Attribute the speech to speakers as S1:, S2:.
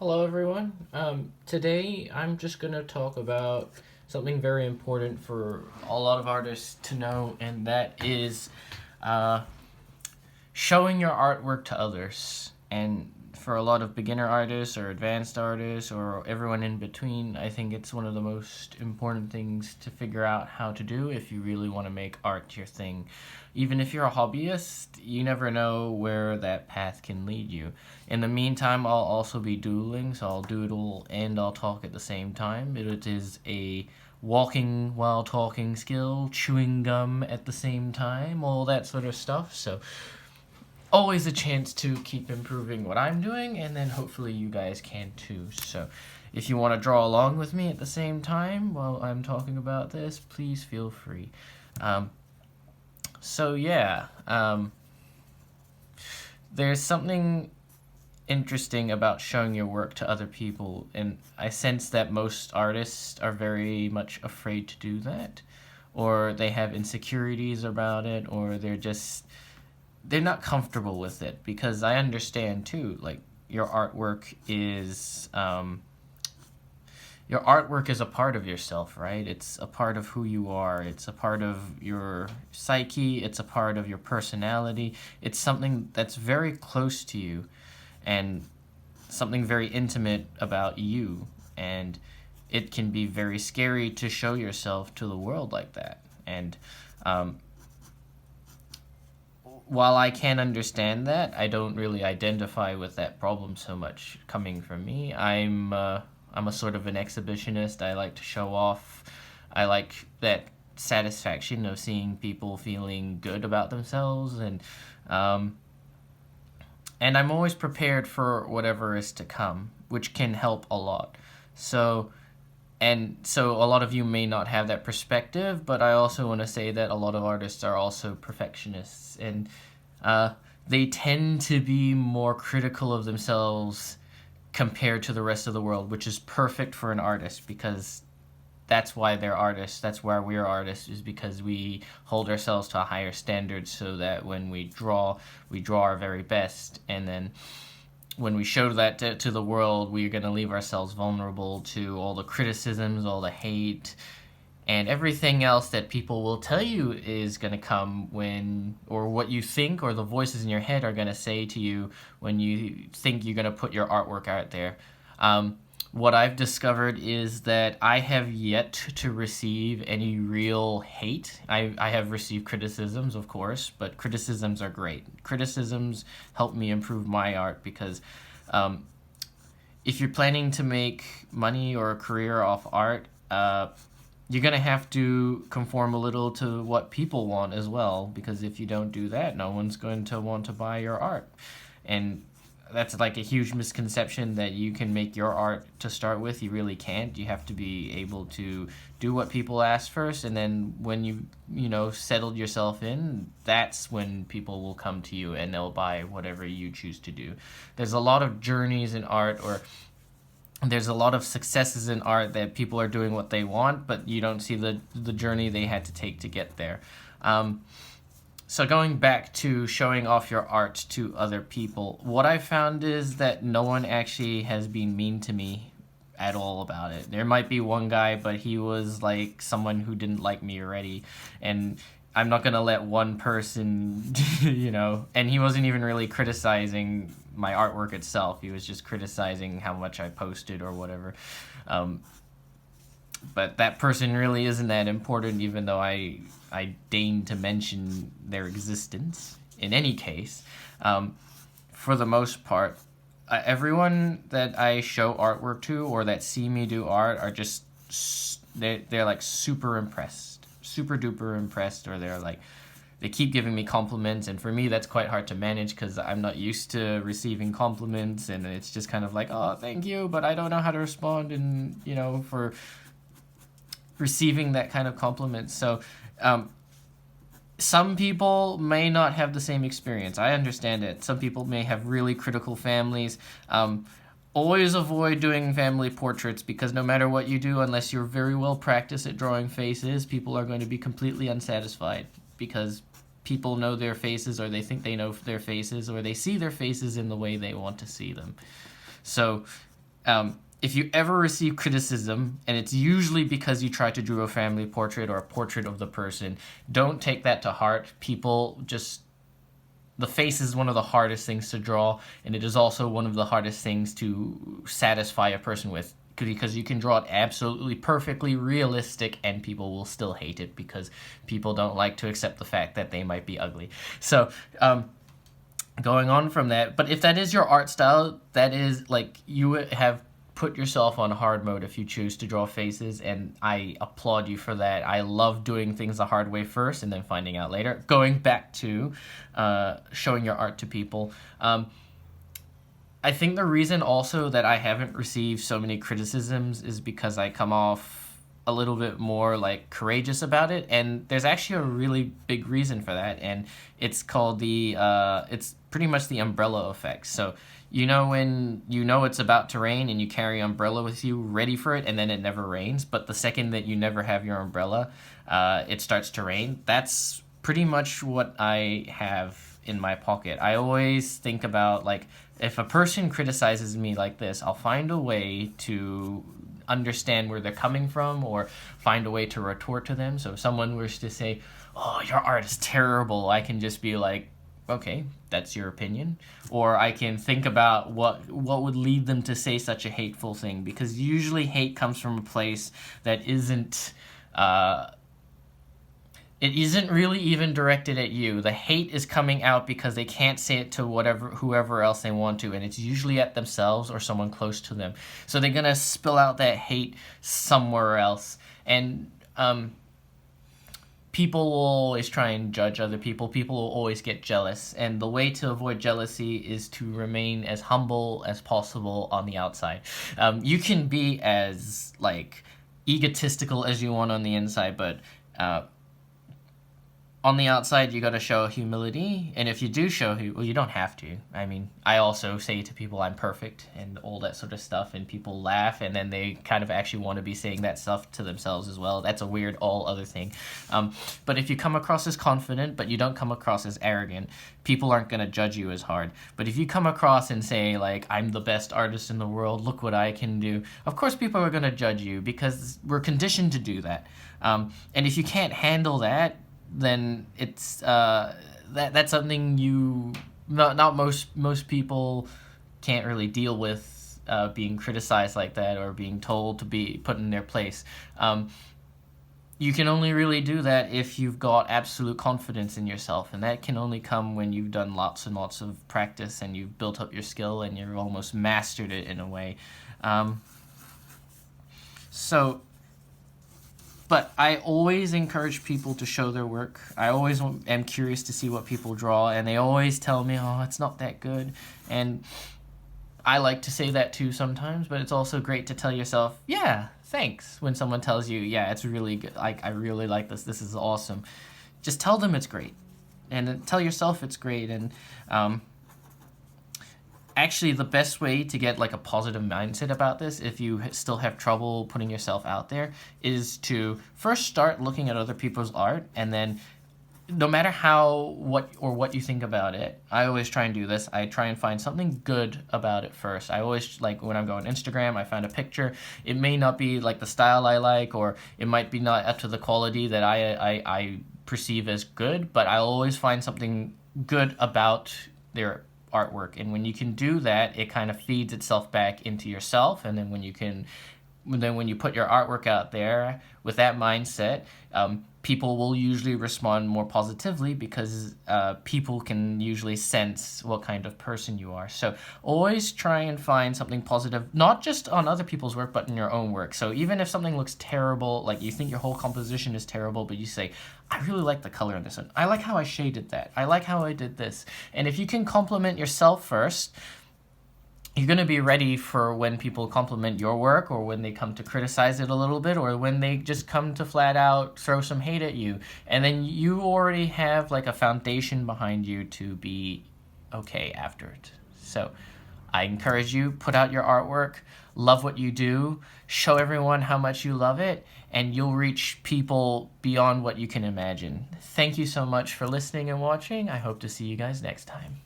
S1: Hello, everyone. Today I'm just going to talk about something very important for a lot of artists to know, and that is uh, showing your artwork to others. And for a lot of beginner artists or advanced artists or everyone in between, I think it's one of the most important things to figure out how to do if you really want to make art your thing. Even if you're a hobbyist, you never know where that path can lead you. In the meantime, I'll also be doodling, so I'll doodle and I'll talk at the same time. It is a walking while talking skill, chewing gum at the same time, all that sort of stuff. So always a chance to keep improving what I'm doing, and then hopefully you guys can too. So if you want to draw along with me at the same time while I'm talking about this, please feel free. Um, so yeah, there's something interesting about showing your work to other people, and I sense that most artists are very much afraid to do that, or they have insecurities about it, or they're not comfortable with it, because I understand too, like your artwork is a part of yourself, right? It's a part of who you are. It's a part of your psyche. It's a part of your personality. It's something that's very close to you and something very intimate about you. And it can be very scary to show yourself to the world like that. And um, while I can understand that, I don't really identify with that problem so much coming from me. I'm a sort of an exhibitionist. I like to show off. I like that satisfaction of seeing people feeling good about themselves, um, and I'm always prepared for whatever is to come, which can help a lot. So so a lot of you may not have that perspective, but I also want to say that a lot of artists are also perfectionists, and uh, they tend to be more critical of themselves compared to the rest of the world, which is perfect for an artist, because that's why they're artists. That's why we're artists, is because we hold ourselves to a higher standard, so that when we draw our very best, and then when we show that to the world, we're going to leave ourselves vulnerable to all the criticisms, all the hate, and everything else that people will tell you is going to come when, or what you think, or the voices in your head are going to say to you when you think you're going to put your artwork out there. What I've discovered is that I have yet to receive any real hate. I have received criticisms, of course, but criticisms are great. Criticisms help me improve my art, because um, if you're planning to make money or a career off art, you're going to have to conform a little to what people want as well, because if you don't do that, no one's going to want to buy your art. And that's like a huge misconception, that you can make your art to start with. You really can't. You have to be able to do what people ask first, and then when settled yourself in, that's when people will come to you and they'll buy whatever you choose to do. There's a lot of journeys in art, or there's a lot of successes in art, that people are doing what they want, but you don't see the journey they had to take to get there. So going back to showing off your art to other people, what I found is that no one actually has been mean to me at all about it. There might be one guy, but he was like someone who didn't like me already, and I'm not gonna let one person, and he wasn't even really criticizing my artwork itself. He was just criticizing how much I posted or whatever. Um, but that person really isn't that important, even though I deign to mention their existence. In any case, for the most part, everyone that I show artwork to, or that see me do art, are just they're like super impressed, super duper impressed, or they keep giving me compliments, and for me that's quite hard to manage, because I'm not used to receiving compliments, and it's just kind of like, oh, thank you, but I don't know how to respond, and for receiving that kind of compliment. So some people may not have the same experience. I understand it. Some people may have really critical families. Always avoid doing family portraits, because no matter what you do, unless you're very well practiced at drawing faces, people are going to be completely unsatisfied, because people know their faces, or they think they know their faces, or they see their faces in the way they want to see them. So If you ever receive criticism, and it's usually because you tried to draw a family portrait or a portrait of the person, don't take that to heart. The face is one of the hardest things to draw, and it is also one of the hardest things to satisfy a person with, because you can draw it absolutely perfectly realistic and people will still hate it because people don't like to accept the fact that they might be ugly. So, going on from that, but if that is your art style, that is like, you have put yourself on hard mode if you choose to draw faces, and I applaud you for that. I love doing things the hard way first and then finding out later. Going back to showing your art to people, I think the reason also that I haven't received so many criticisms is because I come off a little bit more like courageous about it, and there's actually a really big reason for that, and it's called it's pretty much the umbrella effect. So when it's about to rain and you carry umbrella with you ready for it, and then it never rains, but the second that you never have your umbrella, it starts to rain. That's pretty much what I have in my pocket. I always think about, like, if a person criticizes me like this, I'll find a way to understand where they're coming from or find a way to retort to them. So if someone was to say, "Oh, your art is terrible," I can just be like, "Okay, that's your opinion." Or I can think about what would lead them to say such a hateful thing, because usually hate comes from a place that isn't it isn't really even directed at you. The hate is coming out because they can't say it to whoever else they want to, and it's usually at themselves or someone close to them. So they're gonna spill out that hate somewhere else, and people will always try and judge other people. People will always get jealous, and the way to avoid jealousy is to remain as humble as possible on the outside. You can be as, like, egotistical as you want on the inside, but on the outside, you got to show humility, and if you do show, well, you don't have to. I mean, I also say to people I'm perfect and all that sort of stuff, and people laugh, and then they kind of actually want to be saying that stuff to themselves as well. That's a weird all other thing. But if you come across as confident, but you don't come across as arrogant, people aren't going to judge you as hard. But if you come across and say, like, "I'm the best artist in the world, look what I can do," of course people are going to judge you because we're conditioned to do that. And if you can't handle that, then it's that's something not most people can't really deal with, being criticized like that or being told to be put in their place. You can only really do that if you've got absolute confidence in yourself, and that can only come when you've done lots and lots of practice and you've built up your skill and you've almost mastered it in a way. But I always encourage people to show their work. I always am curious to see what people draw, and they always tell me, "Oh, it's not that good." And I like to say that too sometimes, but it's also great to tell yourself, "Yeah, thanks," when someone tells you, "Yeah, it's really good. Like, I really like this. This is awesome." Just tell them it's great, and then tell yourself it's great. And actually, the best way to get, like, a positive mindset about this, if you still have trouble putting yourself out there, is to first start looking at other people's art, and then no matter what you think about it, I always try and do this. I try and find something good about it first. I always, like, when I'm going Instagram, I find a picture. It may not be like the style I like, or it might be not up to the quality that I perceive as good, but I always find something good about their artwork. And when you can do that, it kind of feeds itself back into yourself, and then when you put your artwork out there with that mindset, people will usually respond more positively, because people can usually sense what kind of person you are. So always try and find something positive, not just on other people's work, but in your own work. So even if something looks terrible, like you think your whole composition is terrible, but you say, "I really like the color in this one. I like how I shaded that. I like how I did this." And if you can compliment yourself first, you're going to be ready for when people compliment your work, or when they come to criticize it a little bit, or when they just come to flat out throw some hate at you. And then you already have, like, a foundation behind you to be okay after it. So I encourage you, put out your artwork, love what you do, show everyone how much you love it, and you'll reach people beyond what you can imagine. Thank you so much for listening and watching. I hope to see you guys next time.